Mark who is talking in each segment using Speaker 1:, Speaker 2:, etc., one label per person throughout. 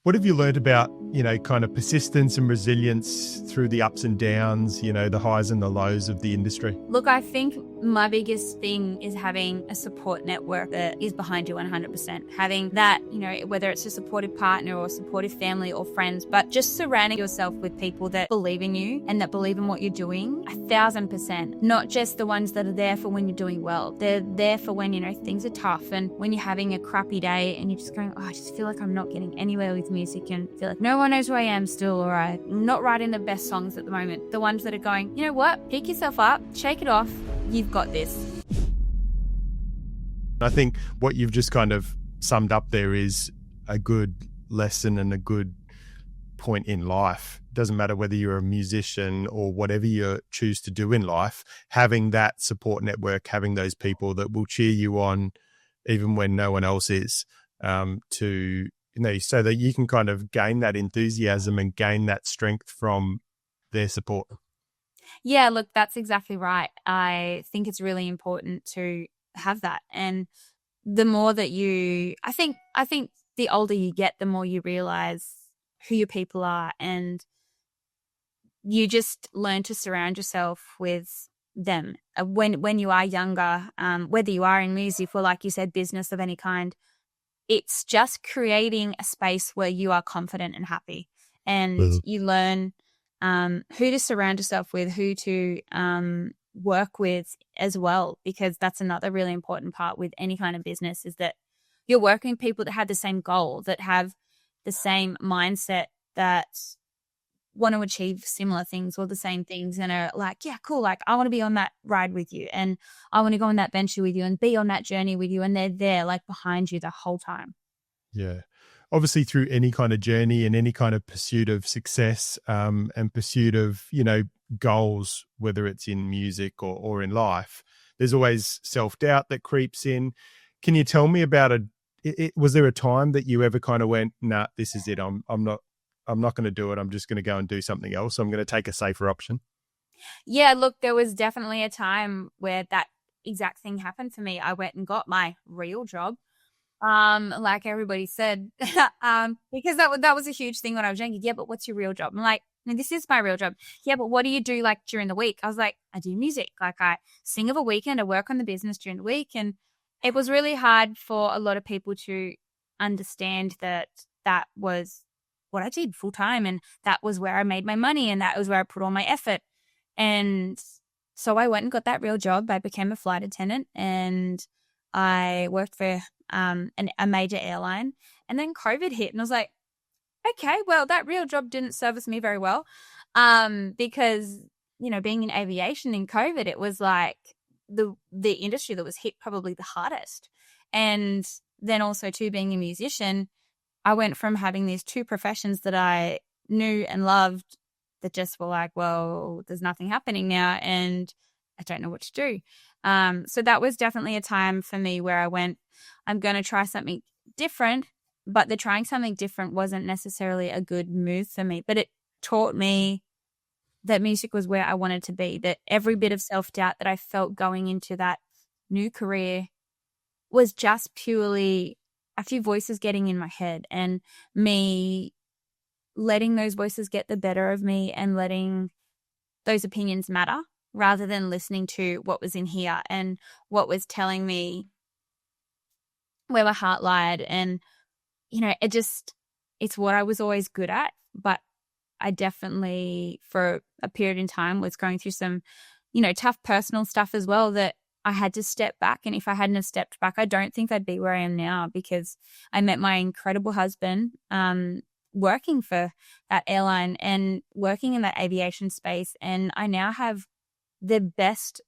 Speaker 1: What have you learned about, kind of persistence and resilience through the ups and downs, the highs and the lows of the industry?
Speaker 2: Look, I think my biggest thing is having a support network that is behind you 100%. Having that, whether it's a supportive partner or supportive family or friends, but just surrounding yourself with people that believe in you and that believe in what you're doing 1,000%. Not just the ones that are there for when you're doing well. They're there for when, things are tough and when you're having a crappy day and you're just going, I just feel like I'm not getting anywhere with music and feel like no one knows who I am still, or I'm not writing the best songs at the moment. The ones that are going, you know what, pick yourself up, shake it off, you've got this.
Speaker 1: I think what you've just kind of summed up there is a good lesson and a good point in life. It doesn't matter whether you're a musician or whatever you choose to do in life, having that support network, having those people that will cheer you on even when no one else is, so that you can kind of gain that enthusiasm and gain that strength from their support.
Speaker 2: Yeah, look, that's exactly right. I think it's really important to have that. And the more that I think the older you get, the more you realize who your people are, and you just learn to surround yourself with them. When you are younger, whether you are in music or, like you said, business of any kind, it's just creating a space where you are confident and happy, and you learn who to surround yourself with, who to work with as well, because that's another really important part with any kind of business, is that you're working with people that have the same goal, that have the same mindset, that want to achieve similar things or the same things, and are like, yeah, cool, like I want to be on that ride with you, and I want to go on that venture with you and be on that journey with you, and they're there like behind you the whole time.
Speaker 1: Yeah. Obviously, through any kind of journey and any kind of pursuit of success, and pursuit of, goals, whether it's in music or in life, there's always self-doubt that creeps in. Can you tell me about was there a time that you ever kind of went, nah, this is it, I'm not going to do it, I'm just going to go and do something else, I'm going to take a safer option?
Speaker 2: Yeah, look, there was definitely a time where that exact thing happened for me. I went and got my real job. Like everybody said, because that was a huge thing when I was younger. Yeah, but what's your real job? I'm like, no, this is my real job. Yeah, but what do you do like during the week? I was like, I do music. Like I sing over the weekend, I work on the business during the week. And it was really hard for a lot of people to understand that that was what I did full time, and that was where I made my money, and that was where I put all my effort. And so I went and got that real job. I became a flight attendant, and I worked for a major airline, and then COVID hit, and I was like, okay, well, that real job didn't service me very well, because, being in aviation in COVID, it was like the industry that was hit probably the hardest. And then also too, being a musician, I went from having these two professions that I knew and loved that just were like, well, there's nothing happening now and I don't know what to do. So that was definitely a time for me where I went, I'm going to try something different, but the trying something different wasn't necessarily a good move for me, but it taught me that music was where I wanted to be, that every bit of self-doubt that I felt going into that new career was just purely a few voices getting in my head, and me letting those voices get the better of me and letting those opinions matter, rather than listening to what was in here and what was telling me where my heart lied. And, it's what I was always good at, but I definitely for a period in time was going through some, tough personal stuff as well, that I had to step back. And if I hadn't have stepped back, I don't think I'd be where I am now, because I met my incredible husband working for that airline and working in that aviation space. And I now have the best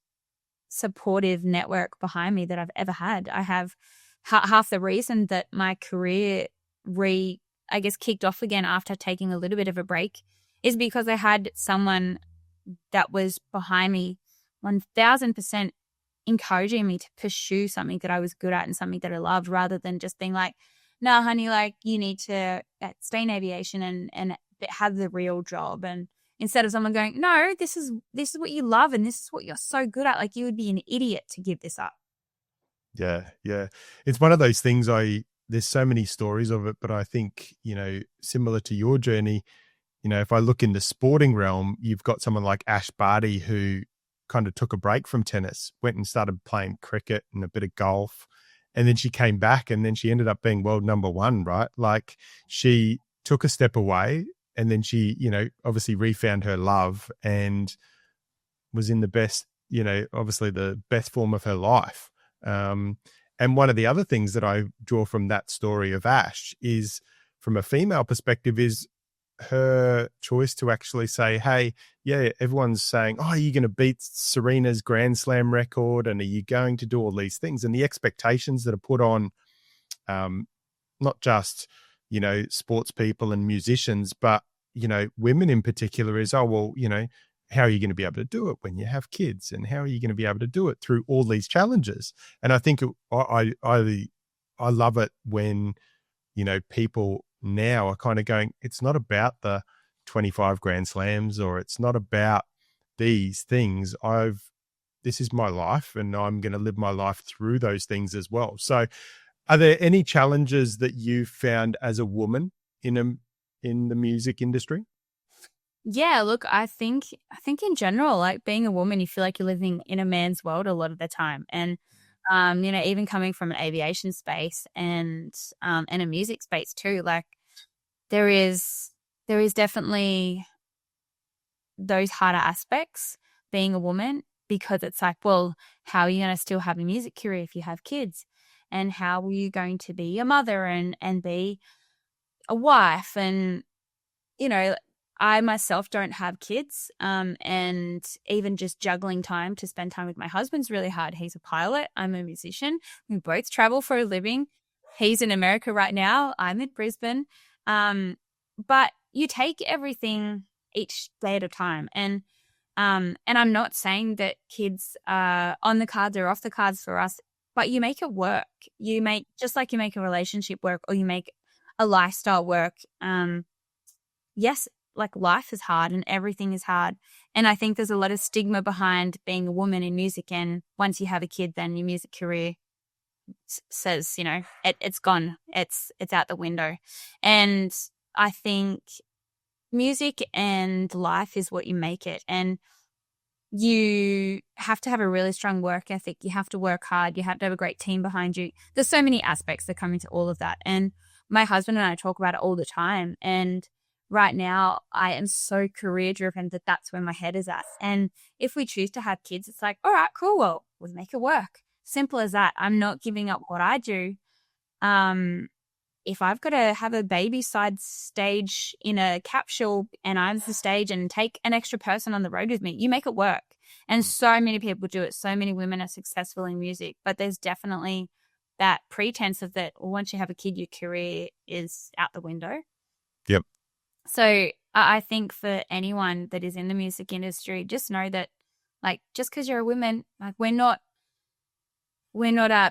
Speaker 2: supportive network behind me that I've ever had. I have half the reason that my career kicked off again after taking a little bit of a break is because I had someone that was behind me 1,000% encouraging me to pursue something that I was good at and something that I loved, rather than just being like, no, honey, like you need to stay in aviation and have the real job. And instead of someone going, no, this is what you love and this is what you're so good at, like you would be an idiot to give this up.
Speaker 1: Yeah. It's one of those things I there's so many stories of it, but I think, similar to your journey, if I look in the sporting realm, you've got someone like Ash Barty who kind of took a break from tennis, went and started playing cricket and a bit of golf. And then she came back and then she ended up being world number one, right? Like she took a step away and then she, obviously refound her love and was in the best, obviously the best form of her life. And one of the other things that I draw from that story of Ash is from a female perspective is her choice to actually say, hey, yeah, everyone's saying, oh, are you going to beat Serena's Grand Slam record? And are you going to do all these things? And the expectations that are put on not just, sports people and musicians, but, women in particular is, oh, well, how are you going to be able to do it when you have kids? And how are you going to be able to do it through all these challenges? And I think I love it when, people now are kind of going, it's not about the 25 Grand Slams or it's not about these things. This is my life and I'm going to live my life through those things as well. So are there any challenges that you found as a woman in the music industry?
Speaker 2: Yeah, look, I think in general, like being a woman, you feel like you're living in a man's world a lot of the time. And even coming from an aviation space and a music space too, like there is definitely those harder aspects being a woman, because it's like, well, how are you going to still have a music career if you have kids? And how are you going to be a mother and be a wife? And, I myself don't have kids, and even just juggling time to spend time with my husband's really hard. He's a pilot. I'm a musician. We both travel for a living. He's in America right now. I'm in Brisbane. But you take everything each day at a time. And I'm not saying that kids are on the cards or off the cards for us, but you make it work. Just like you make a relationship work or you make a lifestyle work. Yes, like life is hard and everything is hard. And I think there's a lot of stigma behind being a woman in music. And once you have a kid, then your music career says, it's gone. It's out the window. And I think music and life is what you make it. And you have to have a really strong work ethic. You have to work hard. You have to have a great team behind you. There's so many aspects that come into all of that. And my husband and I talk about it all the time. And right now, I am so career driven that that's where my head is at. And if we choose to have kids, it's like, all right, cool. Well, we'll make it work. Simple as that. I'm not giving up what I do. If I've got to have a baby side stage in a capsule and I'm the stage and take an extra person on the road with me, you make it work. And so many people do it. So many women are successful in music, but there's definitely that pretense of that. Well, once you have a kid, your career is out the window.
Speaker 1: Yep.
Speaker 2: So I think for anyone that is in the music industry, just know that, like, just because you're a woman, like we're not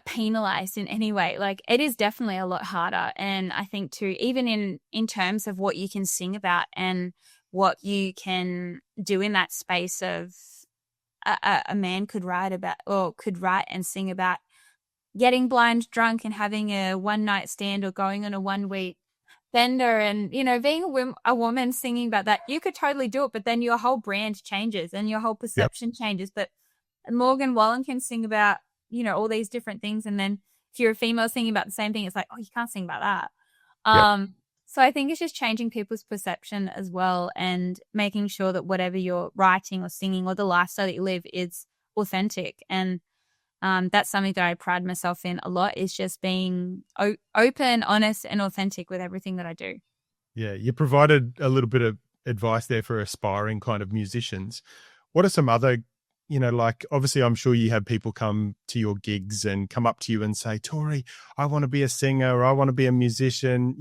Speaker 2: penalized in any way. Like it is definitely a lot harder. And I think too, even in terms of what you can sing about and what you can do in that space of a man could write about or could write and sing about getting blind drunk and having a one night stand or going on a 1 week bender and, being a woman singing about that, you could totally do it. But then your whole brand changes and your whole perception changes. But Morgan Wallen can sing about, all these different things. And then if you're a female singing about the same thing, it's like, oh, you can't sing about that. So I think it's just changing people's perception as well and making sure that whatever you're writing or singing or the lifestyle that you live is authentic. And that's something that I pride myself in a lot, is just being open, honest, and authentic with everything that I do.
Speaker 1: Yeah, you provided a little bit of advice there for aspiring kind of musicians. What are some other, like obviously I'm sure you have people come to your gigs and come up to you and say, Tori, I want to be a singer or I want to be a musician.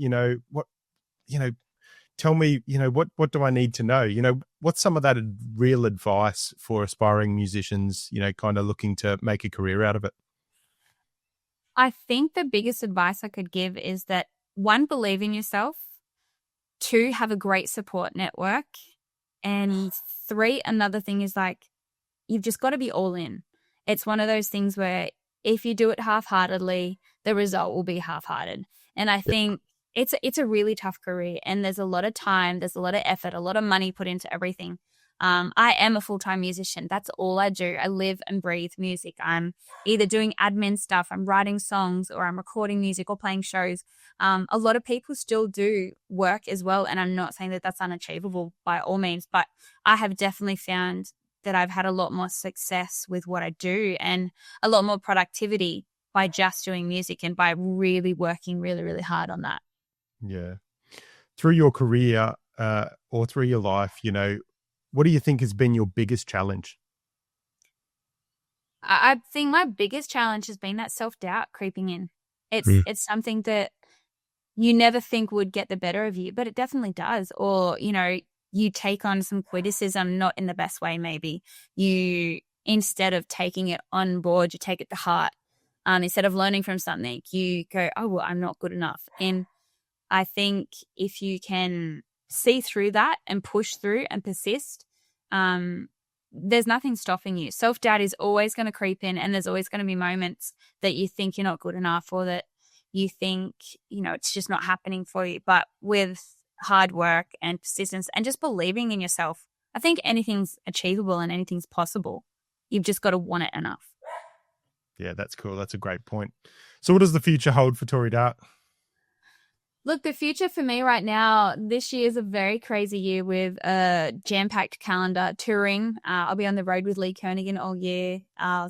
Speaker 1: Tell me, what do I need to know? What's some of that real advice for aspiring musicians, kind of looking to make a career out of it?
Speaker 2: I think the biggest advice I could give is that 1, believe in yourself. 2, have a great support network. And 3, another thing is like, you've just got to be all in. It's one of those things where if you do it half-heartedly, the result will be half-hearted. And I think it's a really tough career, and there's a lot of time, there's a lot of effort, a lot of money put into everything. I am a full-time musician. That's all I do. I live and breathe music. I'm either doing admin stuff, I'm writing songs, or I'm recording music or playing shows. A lot of people still do work as well, and I'm not saying that that's unachievable by all means, but I have definitely found that I've had a lot more success with what I do and a lot more productivity by just doing music and by really working really, really hard on that.
Speaker 1: Yeah. Through your career or through your life, what do you think has been your biggest challenge?
Speaker 2: I think my biggest challenge has been that self-doubt creeping in. It's something that you never think would get the better of you, but it definitely does. Or, you take on some criticism, not in the best way, maybe. You, instead of taking it on board, you take it to heart. Instead of learning from something, you go, oh, well, I'm not good enough. And I think if you can see through that and push through and persist, there's nothing stopping you. Self-doubt is always going to creep in, and there's always going to be moments that you think you're not good enough, or that you think, it's just not happening for you. But with hard work and persistence and just believing in yourself, I think anything's achievable and anything's possible. You've just got to want it enough.
Speaker 1: Yeah, that's cool. That's a great point. So what does the future hold for Tori Darke?
Speaker 2: Look, the future for me right now, this year is a very crazy year with a jam-packed calendar touring. I'll be on the road with Lee Kernaghan all year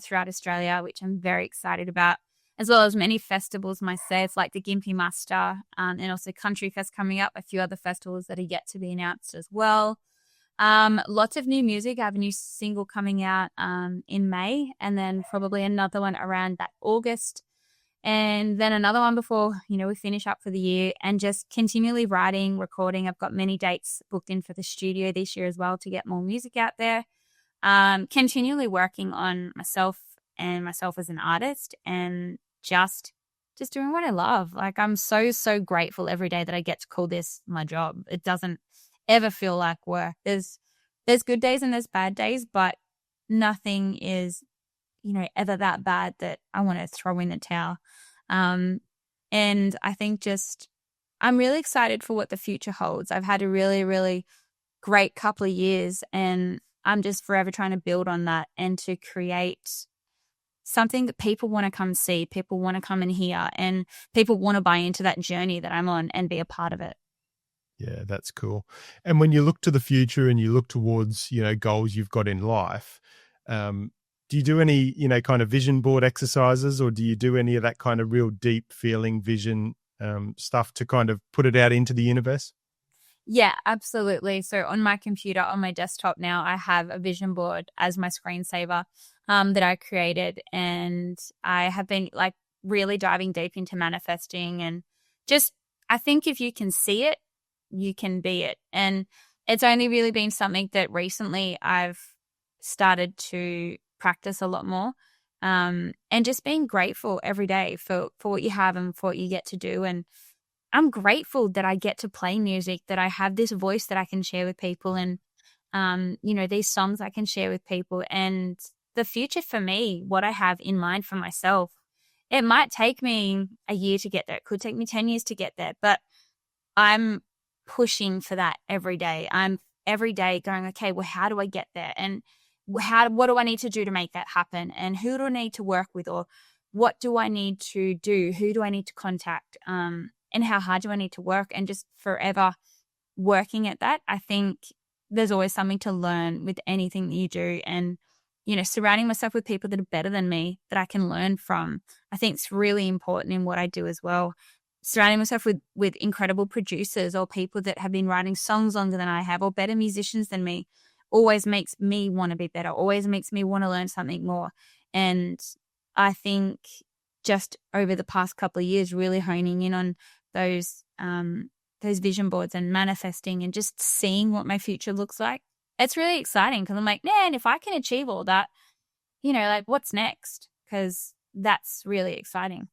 Speaker 2: throughout Australia, which I'm very excited about, as well as many festivals myself, like the Gympie Muster, and also Country Fest coming up, a few other festivals that are yet to be announced as well. Lots of new music. I have a new single coming out in May, and then probably another one around that August. And then another one before, we finish up for the year, and just continually writing, recording. I've got many dates booked in for the studio this year as well to get more music out there. Continually working on myself and myself as an artist, and just doing what I love. Like, I'm so, so grateful every day that I get to call this my job. It doesn't ever feel like work. There's good days and there's bad days, but nothing is ever that bad that I want to throw in the towel. And I think I'm really excited for what the future holds. I've had a really, really great couple of years, and I'm just forever trying to build on that and to create something that people want to come see, people want to come and hear, and people want to buy into that journey that I'm on and be a part of it.
Speaker 1: Yeah, that's cool. And when you look to the future and you look towards, goals you've got in life, do you do any, kind of vision board exercises, or do you do any of that kind of real deep feeling vision stuff to kind of put it out into the universe?
Speaker 2: Yeah, absolutely. So on my computer, on my desktop now, I have a vision board as my screensaver that I created. And I have been really diving deep into manifesting, and I think if you can see it, you can be it. And it's only really been something that recently I've started to practice a lot more, and just being grateful every day for what you have and for what you get to do. And I'm grateful that I get to play music, that I have this voice that I can share with people, and these songs I can share with people. And the future for me, what I have in mind for myself, it might take me a year to get there, it could take me 10 years to get there, but I'm pushing for that every day. I'm every day going, okay, well, how do I get there? And what do I need to do to make that happen? And who do I need to work with? Or what do I need to do? Who do I need to contact? And how hard do I need to work? And just forever working at that. I think there's always something to learn with anything that you do. And, surrounding myself with people that are better than me, that I can learn from, I think it's really important in what I do as well. Surrounding myself with incredible producers or people that have been writing songs longer than I have, or better musicians than me, always makes me want to be better, always makes me want to learn something more. And I think just over the past couple of years, really honing in on those vision boards and manifesting and just seeing what my future looks like, it's really exciting, because I'm like, man, if I can achieve all that, what's next? Because that's really exciting.